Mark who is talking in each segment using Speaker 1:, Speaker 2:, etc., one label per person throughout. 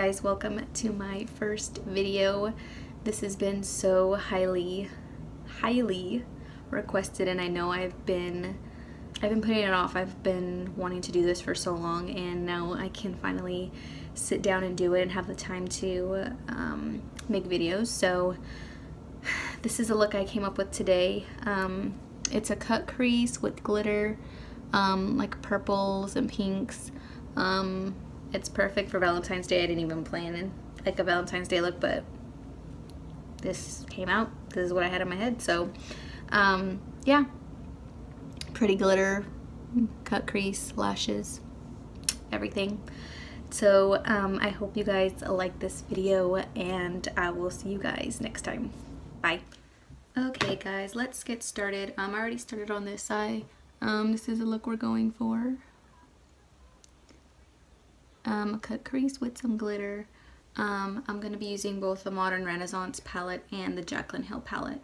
Speaker 1: guys, welcome to my first video. This has been so highly requested, and I know I've been putting it off. I've been wanting to do this for so long, and now I can finally sit down and do it and have the time to make videos. So this is a look I came up with today. It's a cut crease with glitter, like purples and pinks. It's perfect for Valentine's Day. I didn't even plan in like a Valentine's Day look, but this came out. This is what I had in my head. So yeah, pretty glitter, cut crease, lashes, everything. So I hope you guys like this video, and I will see you guys next time. Bye. Okay guys, let's get started. I already started on this eye. This is the look we're going for. A cut crease with some glitter. I'm going to be using both the Modern Renaissance palette and the Jacklyn Hill palette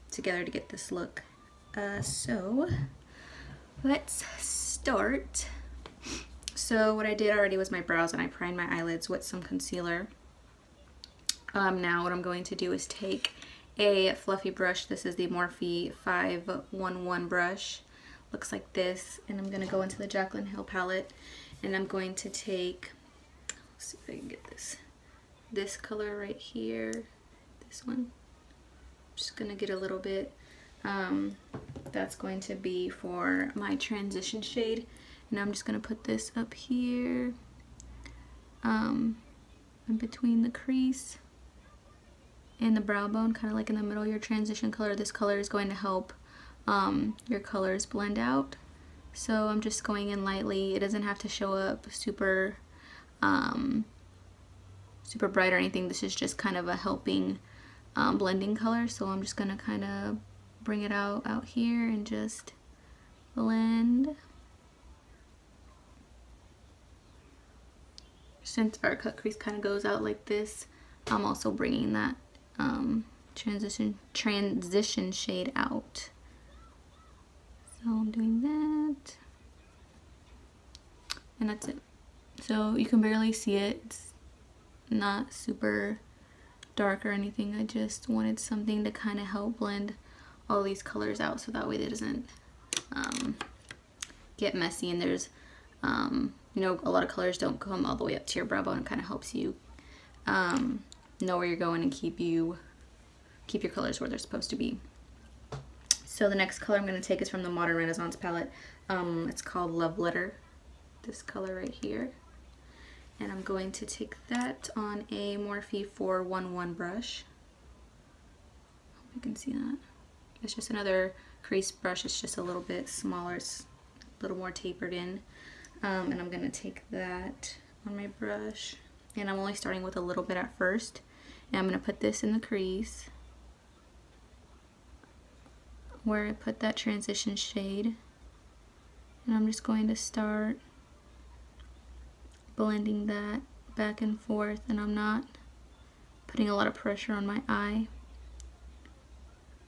Speaker 1: together to get this look. So let's start. So what I did already was my brows, and I primed my eyelids with some concealer. Now what I'm going to do is take a fluffy brush. This is the Morphe 511 brush. Looks like this, and I'm going to go into the Jacklyn Hill palette, and I'm going to take, let's see if I can get this color right here, this one. I'm just going to get a little bit. That's going to be for my transition shade, and I'm just going to put this up here in between the crease and the brow bone, kind of like in the middle of your transition color. This color is going to help your colors blend out. So I'm just going in lightly. It doesn't have to show up super super bright or anything. This is just kind of a helping blending color. So I'm just gonna kind of bring it out here and just blend. Since our cut crease kind of goes out like this, I'm also bringing that transition shade out. So I'm doing that, and that's it. So you can barely see it. It's not super dark or anything. I just wanted something to kind of help blend all these colors out, so that way it doesn't get messy, and there's you know, a lot of colors don't come all the way up to your brow bone. It kind of helps you know where you're going and keep your colors where they're supposed to be. So the next color I'm going to take is from the Modern Renaissance palette. It's called Love Letter, this color right here. And I'm going to take that on a Morphe 411 brush. Hope you can see that. It's just another crease brush. It's just a little bit smaller. It's a little more tapered in. And I'm going to take that on my brush. And I'm only starting with a little bit at first. And I'm going to put this in the crease where I put that transition shade, and I'm just going to start blending that back and forth, and I'm not putting a lot of pressure on my eye.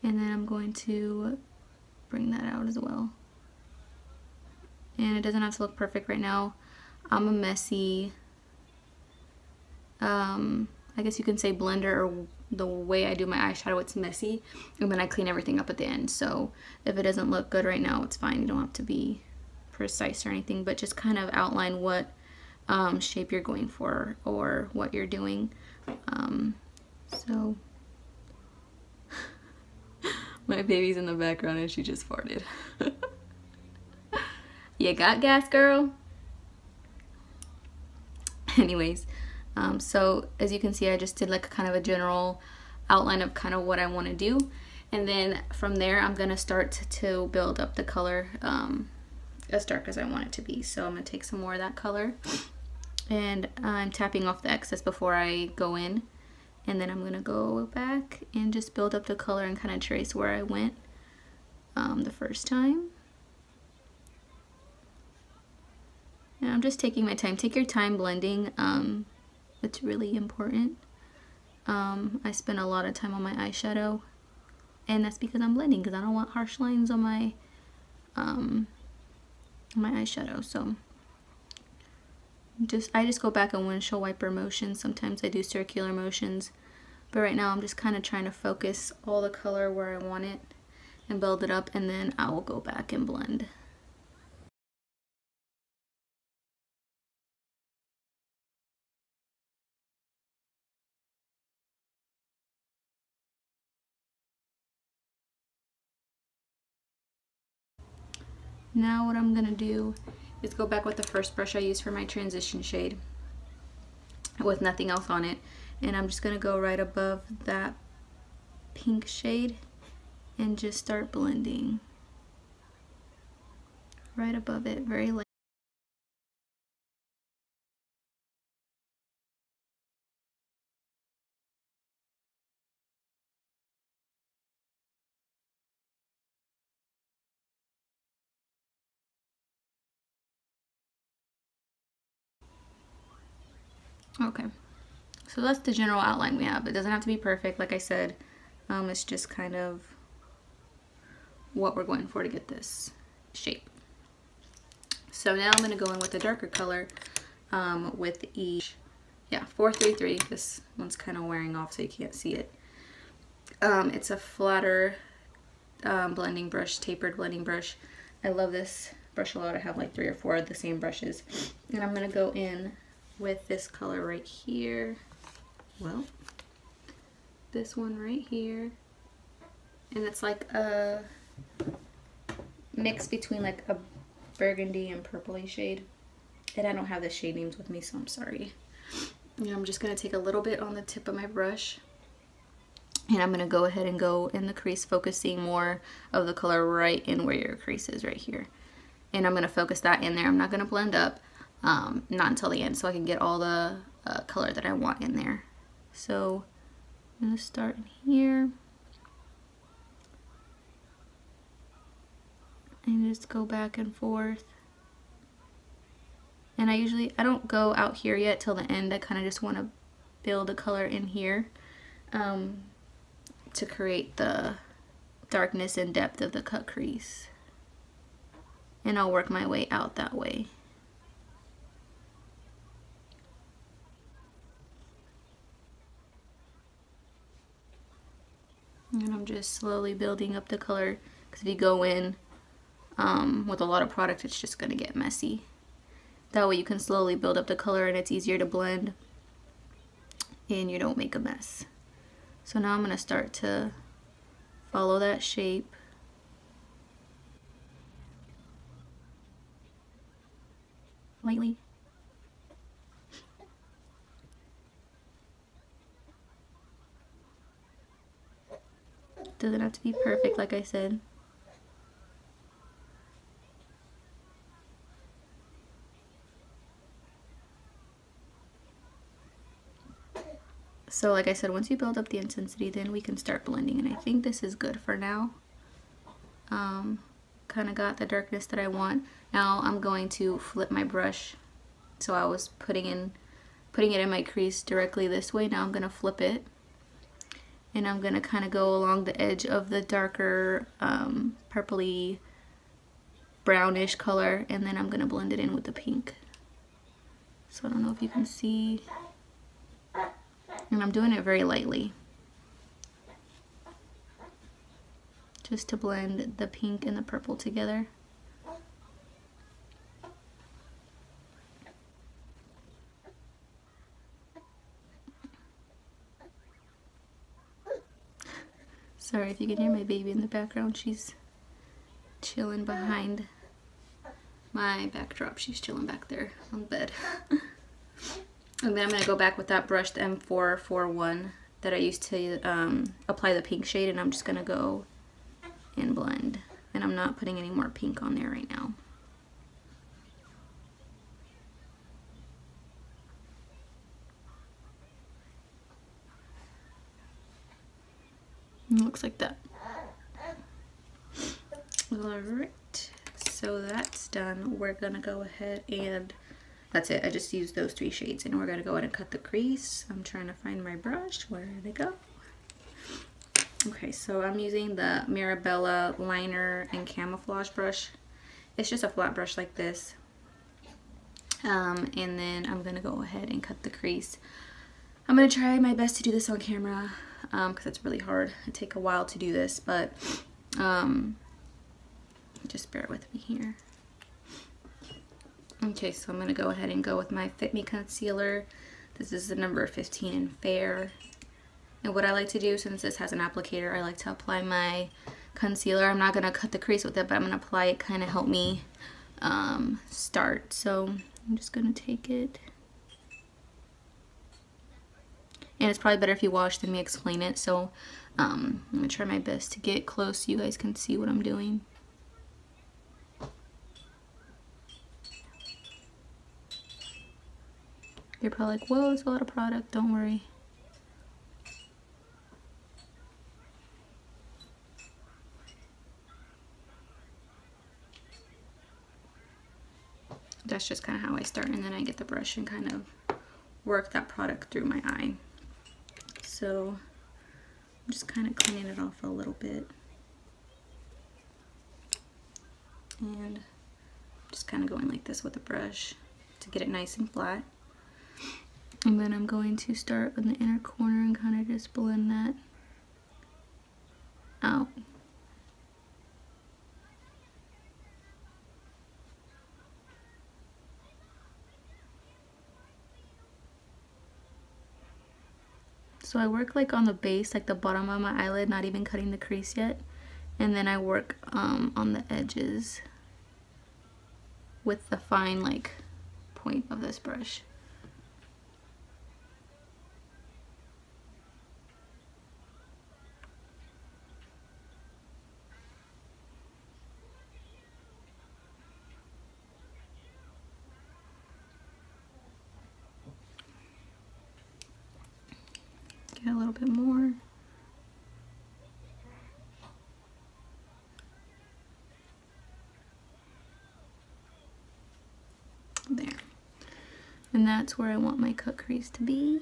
Speaker 1: And then I'm going to bring that out as well. And it doesn't have to look perfect right now. I'm a messy, I guess you can say blender, or the way I do my eyeshadow, it's messy, and then I clean everything up at the end. So if it doesn't look good right now, it's fine. You don't have to be precise or anything, but just kind of outline what shape you're going for or what you're doing. So my baby's in the background and she just farted. You got gas, girl? Anyways, so as you can see, I just did like kind of a general outline of kind of what I want to do, and then from there I'm gonna start to build up the color as dark as I want it to be. So I'm gonna take some more of that color, and I'm tapping off the excess before I go in, and then I'm gonna go back and just build up the color and kind of trace where I went the first time. And I'm just taking my time. Take your time blending. It's really important. I spend a lot of time on my eyeshadow, and that's because I'm blending, because I don't want harsh lines on my eyeshadow. So I just go back in windshield wiper motions. Sometimes I do circular motions, but right now I'm just kind of trying to focus all the color where I want it and build it up, and then I will go back and blend. Now what I'm gonna do is go back with the first brush I used for my transition shade with nothing else on it, and I'm just gonna go right above that pink shade and just start blending right above it, very light. Okay, so that's the general outline we have. It doesn't have to be perfect, like I said. It's just kind of what we're going for to get this shape. So now I'm going to go in with a darker color with each, yeah, 433. This one's kind of wearing off so you can't see it. It's a flatter blending brush, tapered blending brush. I love this brush a lot. I have like 3 or 4 of the same brushes. And I'm going to go in with this color right here. Well, this one right here. And it's like a mix between like a burgundy and purpley shade. And I don't have the shade names with me, so I'm sorry. And I'm just going to take a little bit on the tip of my brush. And I'm going to go ahead and go in the crease, focusing more of the color right in where your crease is right here. And I'm going to focus that in there. I'm not going to blend up, not until the end, so I can get all the color that I want in there. So I'm going to start in here. And just go back and forth. And I don't go out here yet till the end. I kind of just want to build a color in here to create the darkness and depth of the cut crease. And I'll work my way out that way. And I'm just slowly building up the color, because if you go in with a lot of product, it's just going to get messy. That way you can slowly build up the color and it's easier to blend and you don't make a mess. So now I'm going to start to follow that shape. Lightly. Doesn't have to be perfect, like I said. So like I said, once you build up the intensity, then we can start blending, and I think this is good for now. Kind of got the darkness that I want. Now I'm going to flip my brush. So I was putting it in my crease directly this way. Now I'm going to flip it, and I'm going to kind of go along the edge of the darker purpley brownish color, and then I'm going to blend it in with the pink. So I don't know if you can see. And I'm doing it very lightly, just to blend the pink and the purple together. Sorry if you can hear my baby in the background. She's chilling behind my backdrop. She's chilling back there on the bed. And then I'm going to go back with that brush, the M441, that I used to apply the pink shade, and I'm just going to go and blend. And I'm not putting any more pink on there right now. It looks like that. Alright, so that's done. We're going to go ahead and that's it. I just used those 3 shades, and we're going to go ahead and cut the crease. I'm trying to find my brush. Where did it go? Okay, so I'm using the Mirabella liner and camouflage brush. It's just a flat brush like this. And then I'm gonna go ahead and cut the crease. I'm gonna try my best to do this on camera because it's really hard. It takes a while to do this, but just bear with me here. Okay, so I'm gonna go ahead and go with my FitMe concealer. This is the number 15 in Fair. And what I like to do, since this has an applicator, I like to apply my concealer. I'm not gonna cut the crease with it, but I'm gonna apply it, kind of help me start. So I'm just gonna take it. And it's probably better if you watch than me explain it. So I'm gonna try my best to get close so you guys can see what I'm doing. You're probably like, whoa, it's a lot of product. Don't worry. That's just kind of how I start, and then I get the brush and kind of work that product through my eye. So I'm just kind of cleaning it off a little bit. And just kind of going like this with the brush to get it nice and flat. And then I'm going to start in the inner corner and kind of just blend that out. So I work like on the base, like the bottom of my eyelid, not even cutting the crease yet. And then I work on the edges with the fine like point of this brush. Get a little bit more. There. And that's where I want my cut crease to be.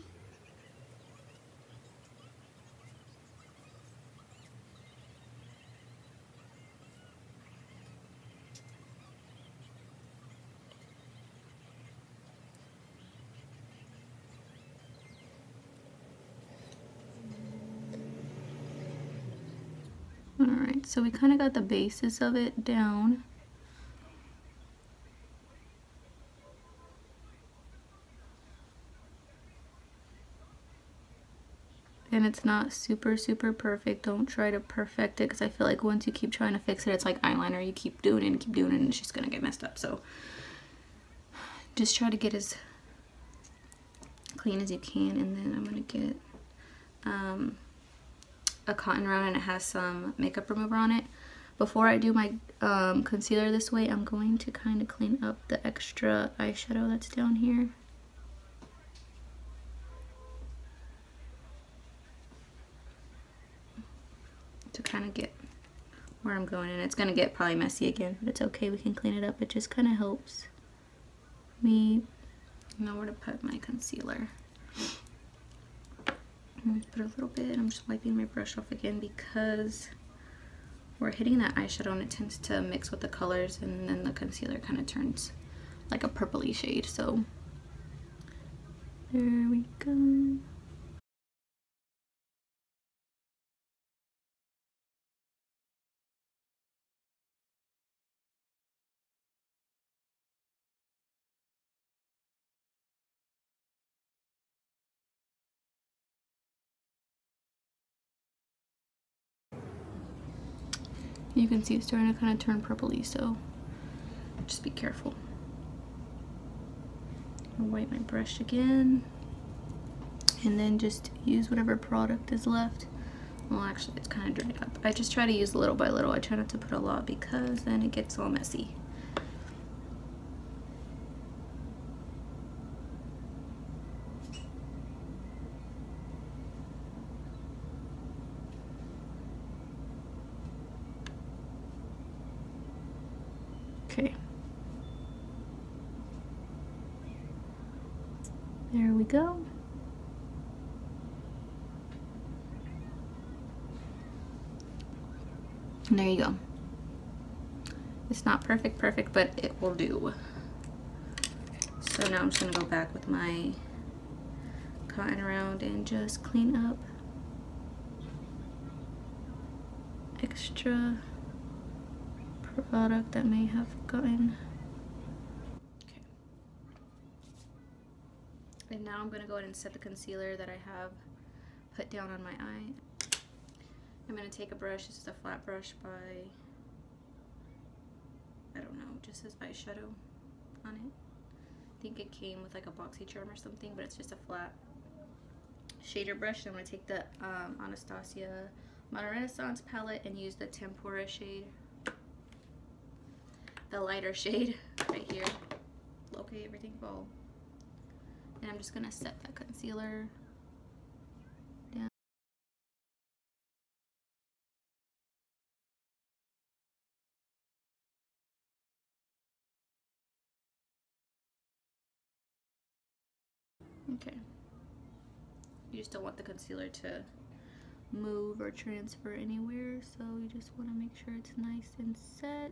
Speaker 1: Alright, so we kind of got the basis of it down. And it's not super perfect. Don't try to perfect it, because I feel like once you keep trying to fix it, it's like eyeliner. You keep doing it and keep doing it and it's just gonna get messed up. So just try to get as clean as you can. And then I'm gonna get a cotton round, and it has some makeup remover on it. Before I do my concealer this way, I'm going to kind of clean up the extra eyeshadow that's down here. To kind of get where I'm going, and it's going to get probably messy again, but it's okay, we can clean it up. It just kind of helps me know where to put my concealer. I'm going to put a little bit. I'm just wiping my brush off again because we're hitting that eyeshadow and it tends to mix with the colors, and then the concealer kind of turns like a purpley shade. So there we go. You can see it's starting to kind of turn purpley, so just be careful. I'll wipe my brush again, and then just use whatever product is left. Well, actually, it's kind of dried up. I just try to use little by little. I try not to put a lot because then it gets all messy. Okay. There we go. And there you go. It's not perfect, but it will do. So now I'm just gonna go back with my cotton round and just clean up extra product that may have gotten. Okay. And now I'm gonna go ahead and set the concealer that I have put down on my eye. I'm gonna take a brush. This is a flat brush by, I don't know, just says Eyeshadow on it. I think it came with like a boxy charm or something, but it's just a flat shader brush. I'm gonna take the Anastasia Modern Renaissance palette and use the Tempera shade, the lighter shade right here. Locate everything Beau. And I'm just gonna set that concealer down. Okay. You just don't want the concealer to move or transfer anywhere, so you just want to make sure it's nice and set.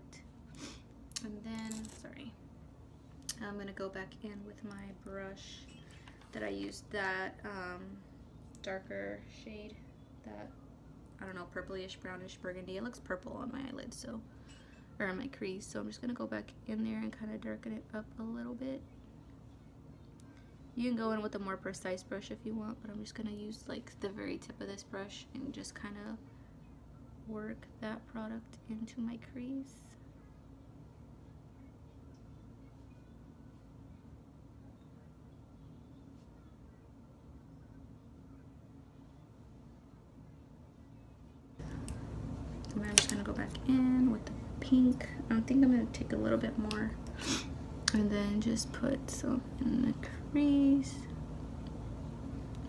Speaker 1: And then, sorry, I'm going to go back in with my brush that I used, that darker shade, that, I don't know, purplish, brownish burgundy. It looks purple on my eyelids, so, or on my crease, so I'm just going to go back in there and kind of darken it up a little bit. You can go in with a more precise brush if you want, but I'm just going to use like the very tip of this brush and just kind of work that product into my crease. And I'm just going to go back in with the pink. I think I'm going to take a little bit more and then just put some in the crease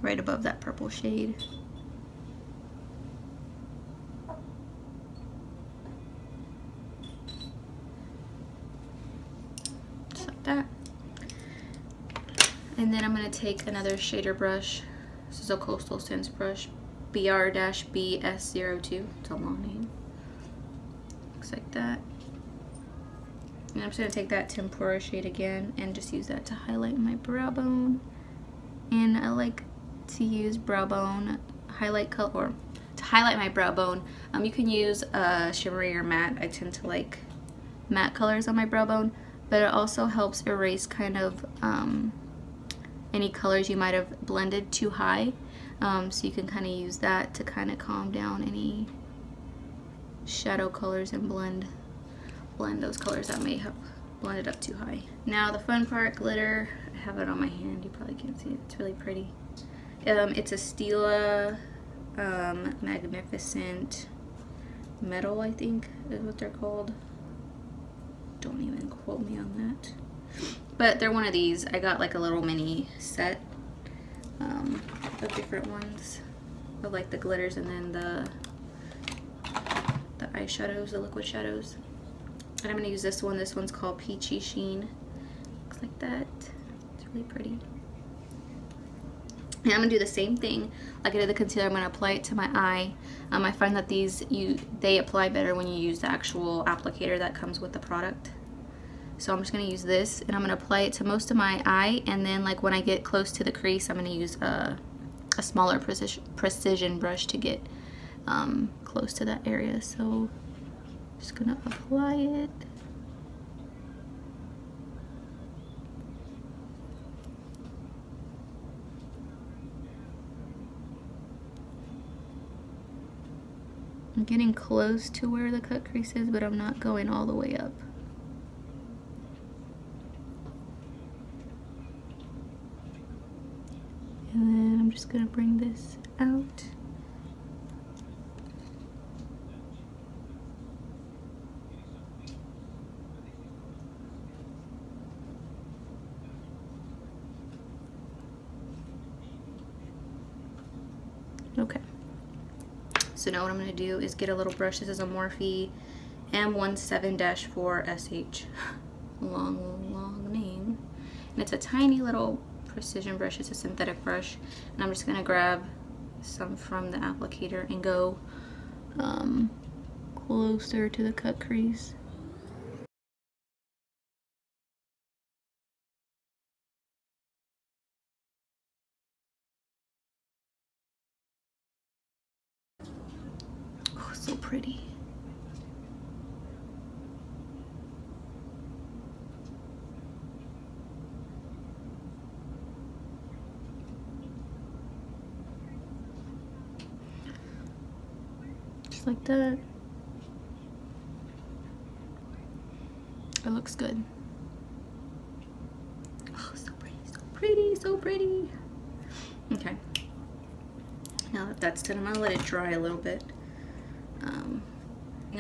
Speaker 1: right above that purple shade. Just like that. And then I'm going to take another shader brush. This is a Coastal Scents brush, BR-BS02. It's a long name. Looks like that. And I'm just going to take that Tempera shade again and just use that to highlight my brow bone. And I like to use brow bone highlight color, or to highlight my brow bone. You can use shimmery or matte. I tend to like matte colors on my brow bone, but it also helps erase kind of any colors you might have blended too high. So you can kind of use that to kind of calm down any shadow colors and blend those colors that may have blended up too high. Now the fun part, glitter. I have it on my hand. You probably can't see it. It's really pretty. It's a Stila Magnificent Metal, I think is what they're called. Don't even quote me on that. But they're one of these. I got like a little mini set of different ones of like the glitters and then the eyeshadows, the liquid shadows. And I'm going to use this one. This one's called Peachy Sheen. Looks like that. It's really pretty. And I'm going to do the same thing like I did the concealer. I'm going to apply it to my eye. I find that they apply better when you use the actual applicator that comes with the product. So I'm just going to use this and I'm going to apply it to most of my eye. And then like when I get close to the crease, I'm going to use a smaller precision brush to get close to that area. So just gonna apply it. I'm getting close to where the cut crease is, but I'm not going all the way up. And then I'm just gonna bring this out. Okay, so now what I'm going to do is get a little brush. This is a Morphe M170-4SH. Long name. And it's a tiny little precision brush. It's a synthetic brush. And I'm just going to grab some from the applicator and go closer to the cut crease. So pretty. Just like that. It looks good. Oh, so pretty, so pretty, so pretty. Okay. Now that that's done, I'm gonna let it dry a little bit.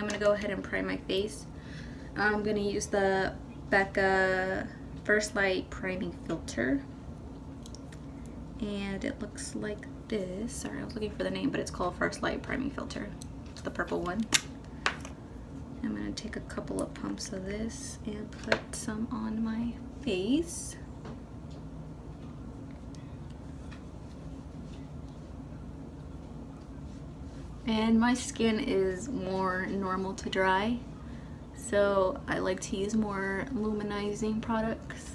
Speaker 1: I'm gonna go ahead and prime my face. I'm gonna use the BECCA First Light Priming Filter. And it looks like this. Sorry, I was looking for the name, but it's called First Light Priming Filter. It's the purple one. I'm gonna take a couple of pumps of this and put some on my face. And my skin is more normal to dry, so I like to use more luminizing products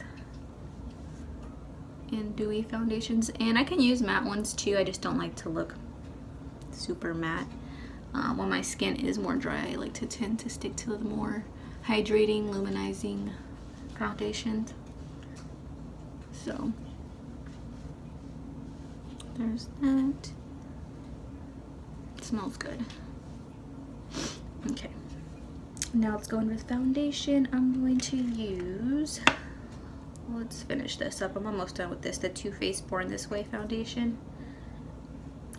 Speaker 1: and dewy foundations. And I can use matte ones too, I just don't like to look super matte. When my skin is more dry, I like to tend to stick to the more hydrating, luminizing foundations. So there's that. It smells good. Okay, now let's go in with foundation. I'm going to use, let's finish this up. I'm almost done with this, the Too Faced Born This Way foundation.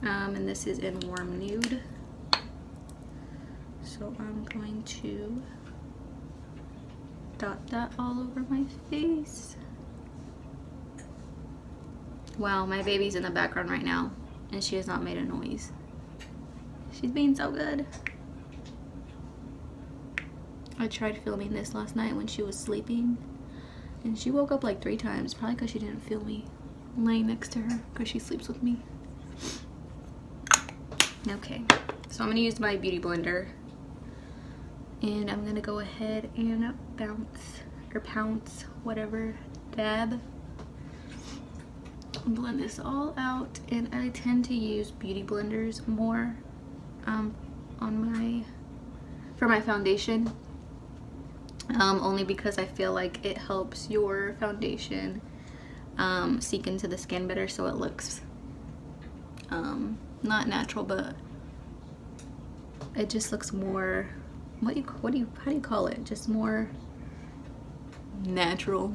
Speaker 1: And this is in Warm Nude. So I'm going to dot that all over my face. Wow, my baby's in the background right now and she has not made a noise. She's being so good. I tried filming this last night when she was sleeping and she woke up like 3 times, probably because she didn't feel me laying next to her because she sleeps with me. Okay, so I'm going to use my beauty blender and I'm going to go ahead and pounce, whatever, dab. Blend this all out, and I tend to use beauty blenders more for my foundation, only because I feel like it helps your foundation seep into the skin better, so it looks not natural, but it just looks more, how do you call it, just more natural.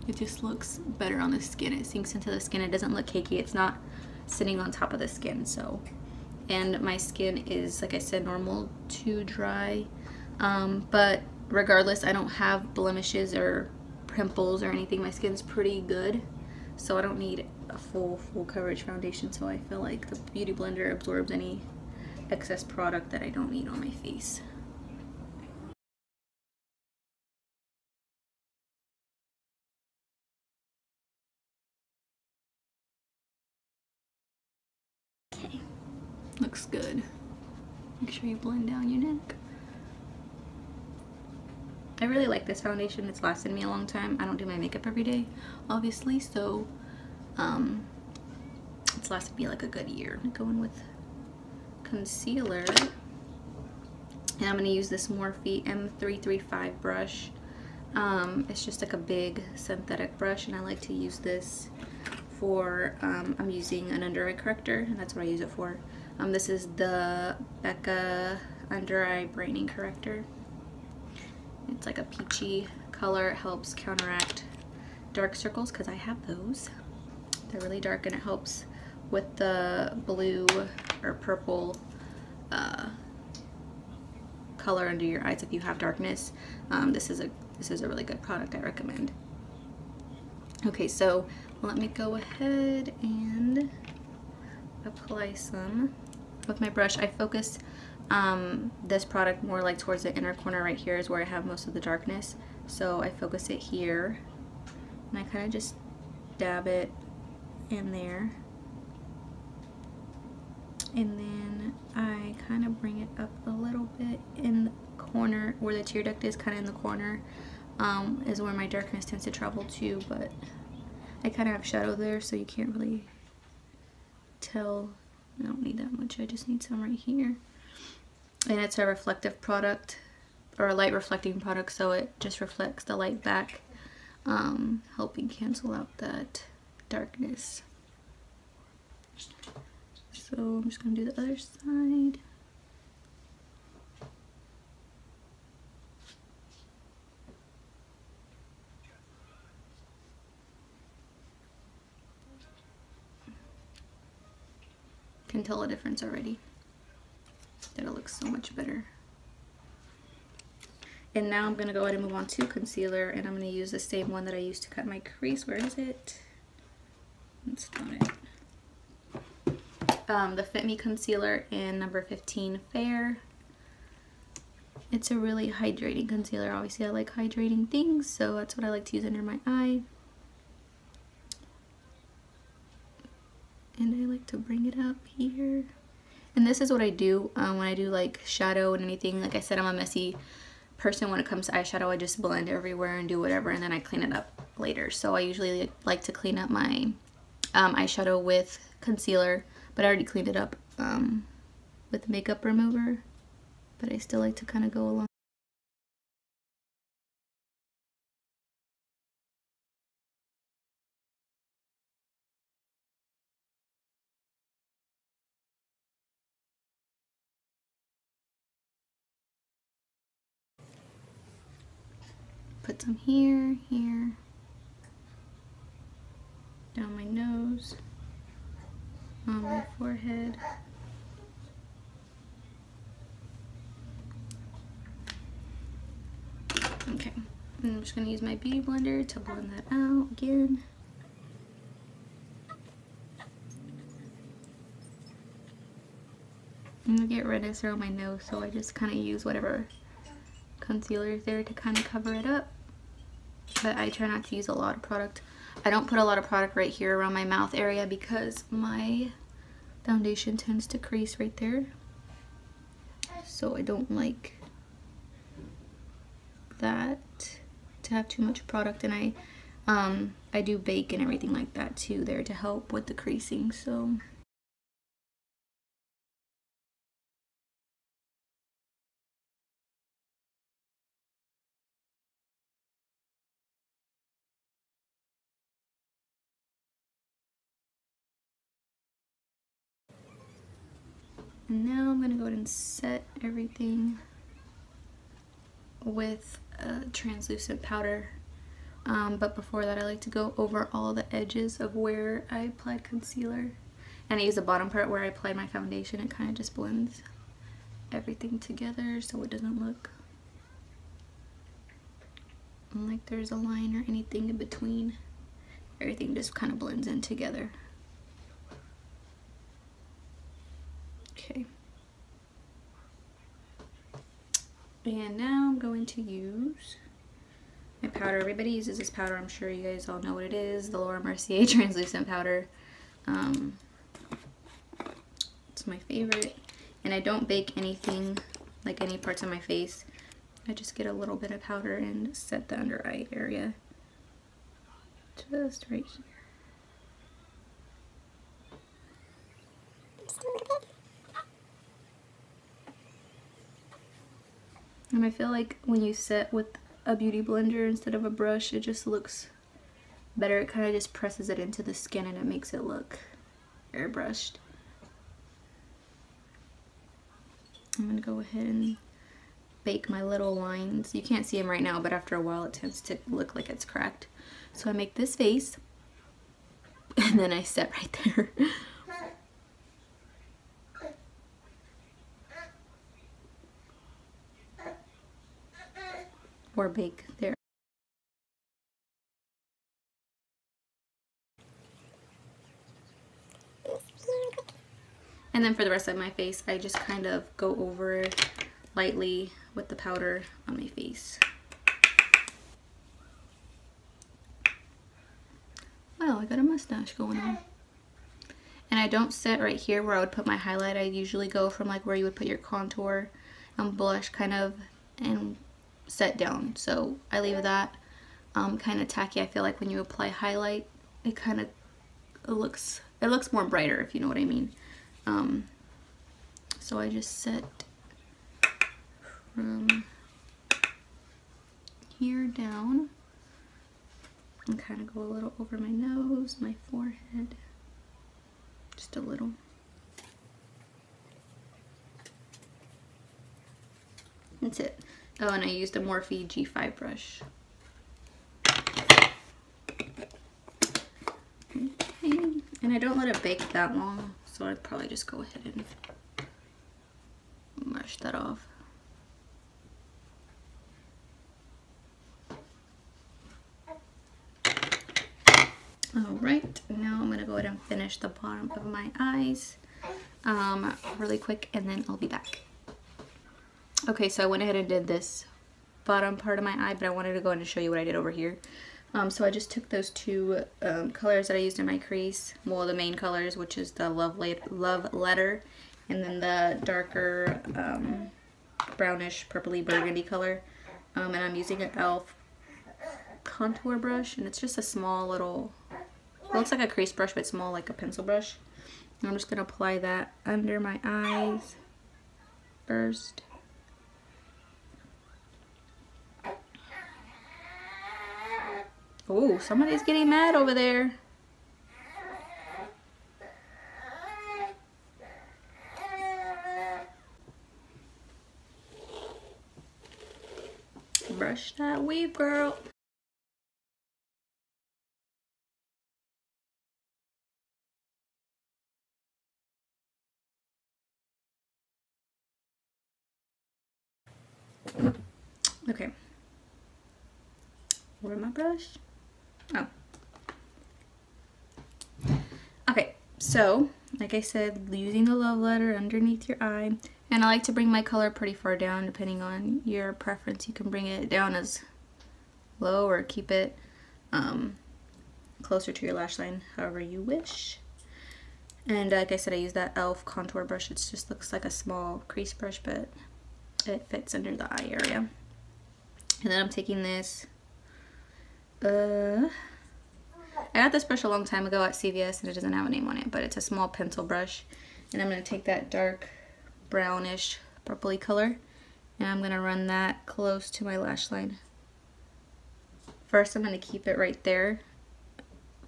Speaker 1: It just looks better on the skin. It sinks into the skin. It doesn't look cakey. It's not sitting on top of the skin. So, and my skin is, like I said, normal to dry. But regardless, I don't have blemishes or pimples or anything. My skin's pretty good. So I don't need a full coverage foundation. So I feel like the Beauty Blender absorbs any excess product that I don't need on my face. Okay, looks good. Make sure you blend down your neck. I really like this foundation. It's lasted me a long time. I don't do my makeup every day, obviously, so it's lasted me like a good year. I'm going with concealer, and I'm going to use this Morphe M335 brush. It's just like a big synthetic brush, and I like to use this for, I'm using an under eye corrector, and that's what I use it for. This is the BECCA under eye brightening corrector. It's like a peachy color. It helps counteract dark circles because I have those. They're really dark, and it helps with the blue or purple color under your eyes if you have darkness. This is a really good product. I recommend. Okay, so let me go ahead and apply some with my brush. I focus this product more like towards the inner corner right here is where I have most of the darkness. So I focus it here, and I kind of just dab it in there. And then I kind of bring it up a little bit in the corner where the tear duct is, kind of in the corner is where my darkness tends to travel to, but I kind of have shadow there, so you can't really tell. I don't need that much. I just need some right here. and it's a reflective product, or a light reflecting product, so it just reflects the light back, helping cancel out that darkness. So I'm just going to do the other side. Can tell a difference already. That it looks so much better. And now I'm going to go ahead and move on to concealer, and I'm going to use the same one that I used to cut my crease. Where is it? That's not it. The FitMe concealer in number 15 Fair. It's a really hydrating concealer. Obviously I like hydrating things, so that's what I like to use under my eye. And I like to bring it up here. And this is what I do when I do like shadow and anything. Like I said, I'm a messy person when it comes to eyeshadow. I just blend everywhere and do whatever, and then I clean it up later. So I usually like to clean up my eyeshadow with concealer, but I already cleaned it up with makeup remover, but I still like to kind of go along. Put some here, here, down my nose, on my forehead. Okay, and I'm just going to use my beauty blender to blend that out again. I'm going to get redness around my nose, so I just kind of use whatever concealer is there to kind of cover it up. But I try not to use a lot of product. I don't put a lot of product right here around my mouth area because my foundation tends to crease right there. So I don't like that, to have too much product. And I do bake and everything like that too there to help with the creasing. So and now I'm going to go ahead and set everything with a translucent powder. But before that, I like to go over all the edges of where I applied concealer. And I use the bottom part where I applied my foundation. It kind of just blends everything together so it doesn't look like there's a line or anything in between. Everything just kind of blends in together. Okay. And now I'm going to use my powder. Everybody uses this powder. I'm sure you guys all know what it is. The Laura Mercier translucent powder. It's my favorite. And I don't bake anything, like any parts of my face. I just get a little bit of powder and set the under eye area. Just right here. And I feel like when you set with a beauty blender instead of a brush, it just looks better. It kind of just presses it into the skin and it makes it look airbrushed. I'm going to go ahead and bake my little lines. You can't see them right now, but after a while it tends to look like it's cracked. So I make this face and then I set right there. Or bake there. And then for the rest of my face, I just kind of go over lightly with the powder on my face. Wow, I got a mustache going on. And I don't set right here where I would put my highlight. I usually go from like where you would put your contour and blush kind of and set down. So I leave that kind of tacky. I feel like when you apply highlight, it kind of looks more brighter, if you know what I mean. So I just set from here down and kind of go a little over my nose, my forehead, just a little. That's it. Oh, and I used a Morphe G5 brush. Okay. And I don't let it bake that long, so I'd probably just go ahead and brush that off. Alright, now I'm going to go ahead and finish the bottom of my eyes really quick, and then I'll be back. Okay, so I went ahead and did this bottom part of my eye, but I wanted to go ahead and show you what I did over here. So I just took those two colors that I used in my crease, well, the main colors, which is the Love Letter, and then the darker brownish purpley burgundy color. And I'm using an e.l.f. contour brush, and it's just a small little, it looks like a crease brush, but small like a pencil brush. And I'm just going to apply that under my eyes first. Oh, somebody's getting mad over there. Brush that weave, girl. Okay. Where's my brush? Oh. Okay, so, like I said, using the Love Letter underneath your eye. And I like to bring my color pretty far down, depending on your preference. You can bring it down as low or keep it closer to your lash line, however you wish. And like I said, I use that e.l.f. contour brush. It just looks like a small crease brush, but it fits under the eye area. And then I'm taking this, I got this brush a long time ago at CVS, and it doesn't have a name on it, but it's a small pencil brush. And I'm going to take that dark brownish purpley color, and I'm going to run that close to my lash line. First, I'm going to keep it right there.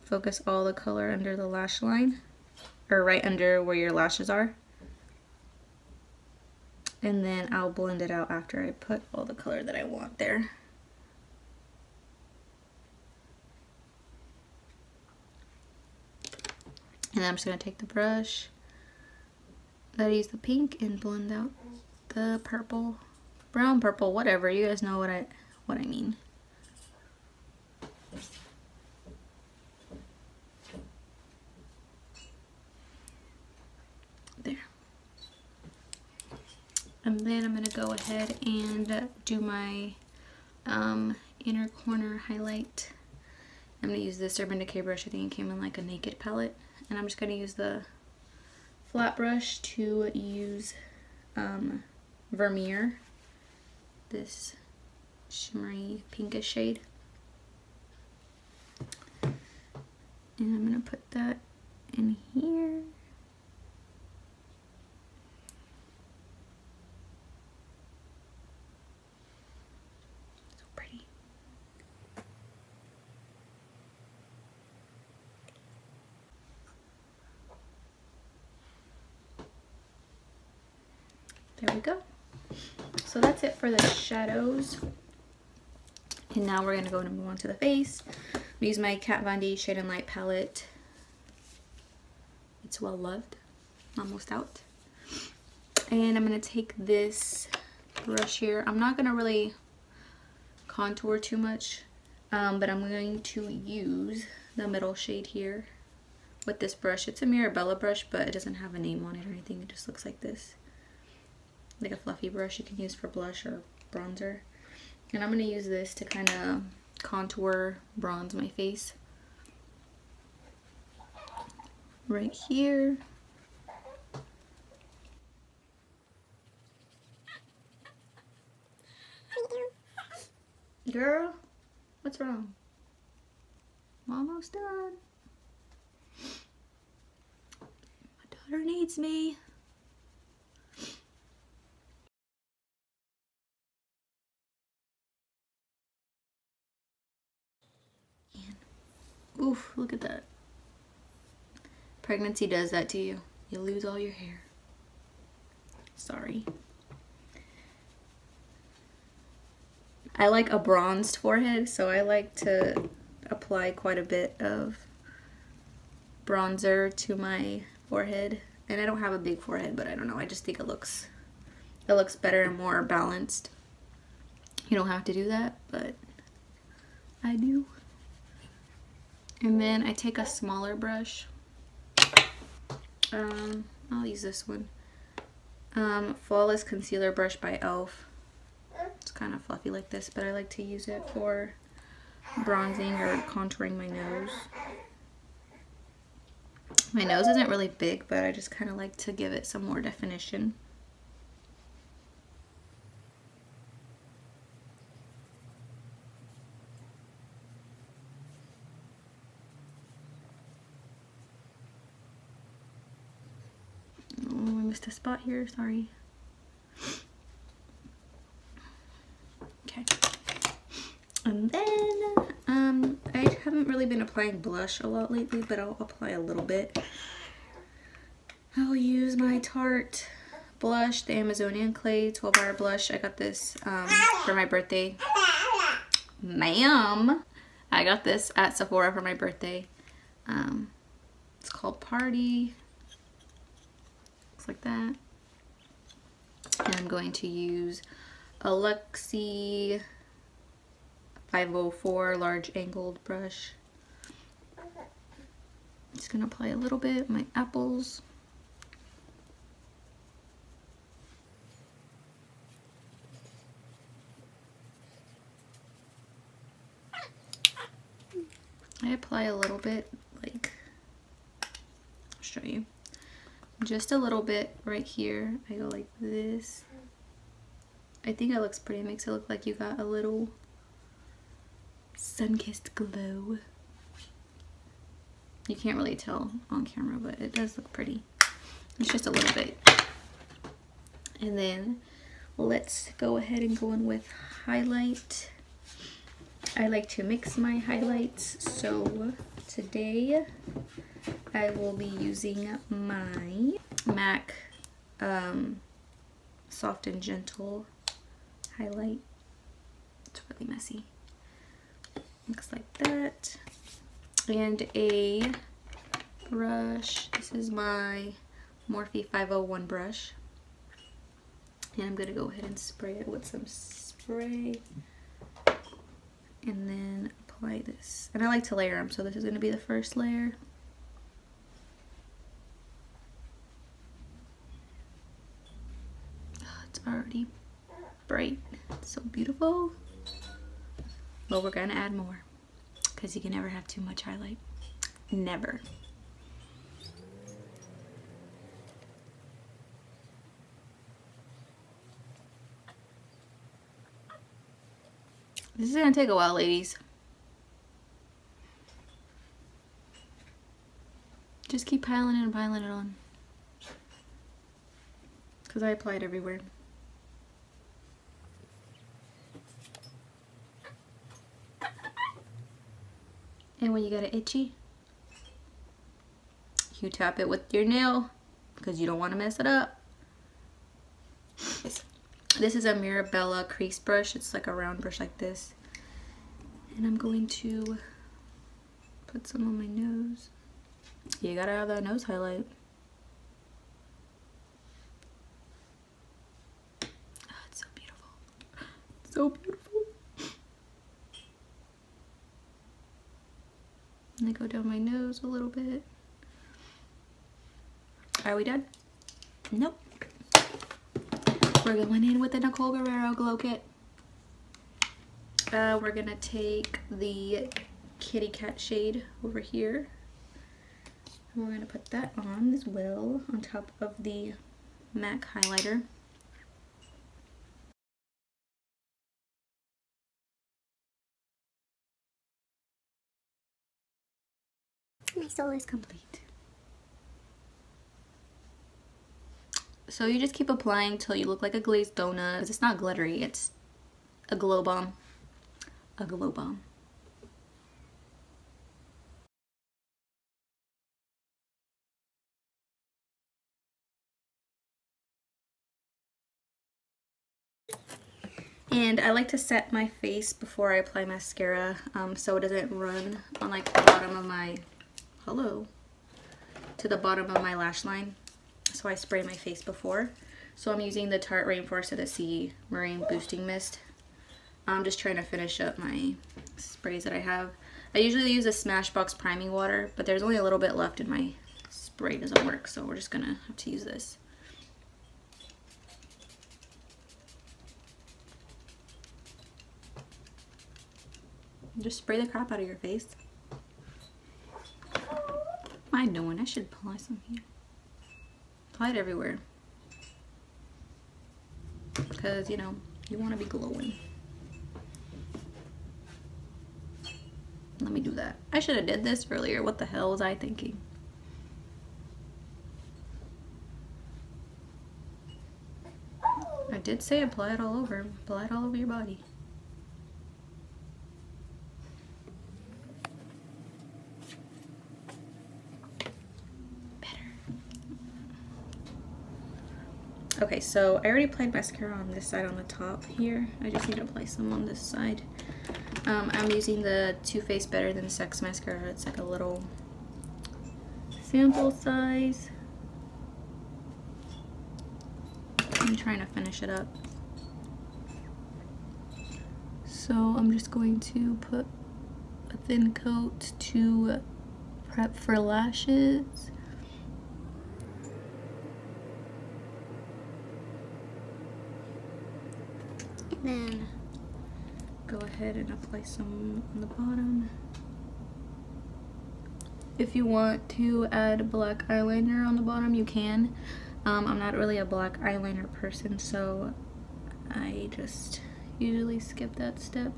Speaker 1: Focus all the color under the lash line, or right under where your lashes are. And then I'll blend it out after I put all the color that I want there. And then I'm just going to take the brush that I use the pink and blend out the purple, brown, purple, whatever. You guys know what I mean. There. And then I'm going to go ahead and do my inner corner highlight. I'm going to use this Urban Decay brush. I think it came in like a Naked palette. And I'm just going to use the flat brush to use Vermeer, this shimmery pinkish shade. And I'm going to put that in here. So pretty. There we go. So that's it for the shadows. And now we're going to go and move on to the face. I'm going to use my Kat Von D Shade and Light palette. It's well loved. Almost out. And I'm going to take this brush here. I'm not going to really contour too much, but I'm going to use the middle shade here with this brush. It's a Mirabella brush, but it doesn't have a name on it or anything. It just looks like this. Like a fluffy brush you can use for blush or bronzer. And I'm going to use this to kind of contour, bronze my face. Right here. Girl, what's wrong? I'm almost done. My daughter needs me. Oof, look at that. Pregnancy does that to you. You lose all your hair. Sorry. I like a bronzed forehead, so I like to apply quite a bit of bronzer to my forehead. And I don't have a big forehead, but I don't know. I just think it looks better and more balanced. You don't have to do that, but I do. And then I take a smaller brush. I'll use this one. Flawless Concealer Brush by e.l.f. It's kind of fluffy like this, but I like to use it for bronzing or contouring my nose. My nose isn't really big, but I just kind of like to give it some more definition. Oh, I missed a spot here, sorry. Okay. And then, I haven't really been applying blush a lot lately, but I'll apply a little bit. I'll use my Tarte blush, the Amazonian Clay 12-hour blush. I got this for my birthday. Ma'am! I got this at Sephora for my birthday. It's called Party. Looks like that. And I'm going to use a Luxie 504 large angled brush. I'm just gonna apply a little bit of my apples. I apply a little bit, like, I'll show you. Just a little bit right here. I go like this. I think it looks pretty. It makes it look like you got a little sun-kissed glow. You can't really tell on camera, but it does look pretty. It's just a little bit. And then let's go ahead and go in with highlight. I like to mix my highlights, so today I will be using my MAC Soft and Gentle highlight. It's really messy. Looks like that. And a brush. This is my Morphe 501 brush. And I'm going to go ahead and spray it with some spray. And then apply this. And I like to layer them, so this is going to be the first layer. Oh, it's already bright. It's so beautiful. But we're going to add more, because you can never have too much highlight. Never. This is going to take a while, ladies. Just keep piling it and piling it on, because I apply it everywhere. And when you get it itchy, you tap it with your nail, because you don't want to mess it up. This is a Mirabella crease brush. It's like a round brush like this. And I'm going to put some on my nose. You gotta have that nose highlight. Oh, it's so beautiful. So beautiful. And I go down my nose a little bit. Are we done? Nope. We're going in with the Nicole Guerriero Glow Kit. We're gonna take the Kitty Cat shade over here. And we're gonna put that on as well, on top of the MAC highlighter. My soul is complete. So you just keep applying till you look like a glazed donut. It's not glittery, it's a glow bomb. A glow bomb. And I like to set my face before I apply mascara, so it doesn't run on like the bottom of my, to the bottom of my lash line. So I spray my face before. So I'm using the Tarte Rainforest of the Sea Marine Boosting Mist. I'm just trying to finish up my sprays that I have. I usually use a Smashbox priming water, but there's only a little bit left and my spray doesn't work, so we're just gonna have to use this. Just spray the crap out of your face. What am I doing? I should apply some here. Apply it everywhere. Because, you know, you want to be glowing. Let me do that. I should have did this earlier. What the hell was I thinking? I did say apply it all over. Apply it all over your body. Okay, so I already applied mascara on this side on the top here. I just need to apply some on this side. I'm using the Too Faced Better Than Sex mascara. It's like a little sample size. I'm trying to finish it up. So I'm just going to put a thin coat to prep for lashes. Then go ahead and apply some on the bottom. If you want to add black eyeliner on the bottom, you can. I'm not really a black eyeliner person, so I just usually skip that step.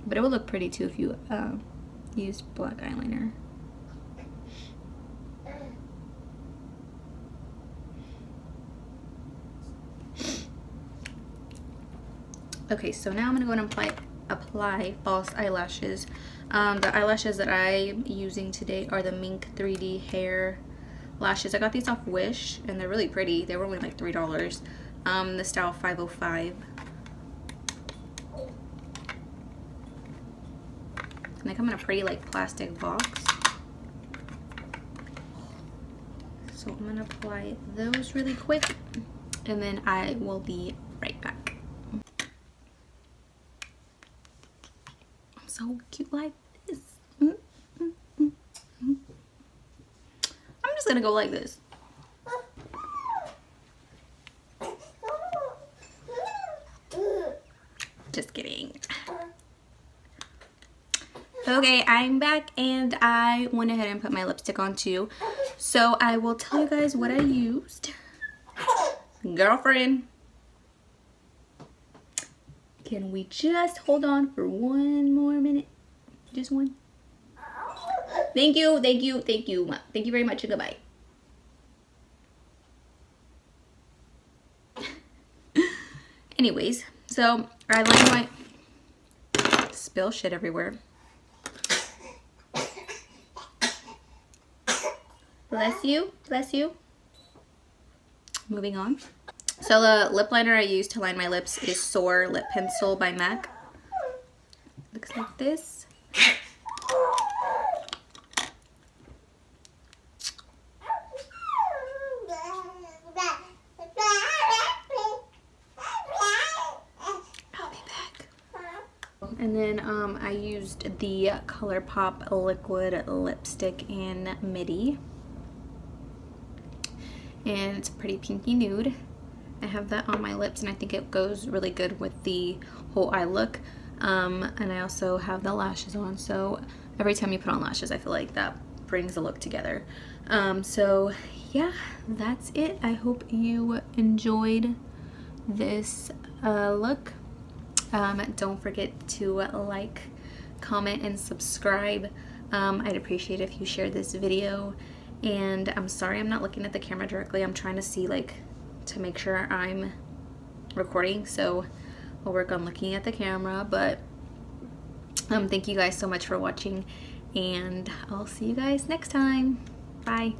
Speaker 1: But it would look pretty too if you used black eyeliner. Okay, so now I'm gonna go ahead and apply false eyelashes. The eyelashes that I'm using today are the Mink 3D hair lashes. I got these off Wish and they're really pretty. They were only like $3. The style 505. And they come in a pretty like plastic box. So I'm gonna apply those really quick and then I will be right back. So cute like this. I'm just gonna go like this. Just kidding. Okay, I'm back and I went ahead and put my lipstick on too. So I will tell you guys what I used. Girlfriend. Can we just hold on for one more minute? Just one. Thank you, thank you, thank you. Thank you very much and goodbye. Anyways, so I lined my... Spill shit everywhere. Bless you, bless you. Moving on. So the lip liner I use to line my lips is Soar Lip Pencil by MAC. Looks like this. I'll be back. And then I used the ColourPop liquid lipstick in Midi. And it's a pretty pinky nude. I have that on my lips and I think it goes really good with the whole eye look. And I also have the lashes on, so every time you put on lashes I feel like that brings the look together. So yeah, that's it. I hope you enjoyed this look. Don't forget to like, comment, and subscribe. I'd appreciate it if you shared this video. And I'm sorry I'm not looking at the camera directly. I'm trying to see like to make sure I'm recording, so I'll work on looking at the camera. But thank you guys so much for watching and I'll see you guys next time. Bye.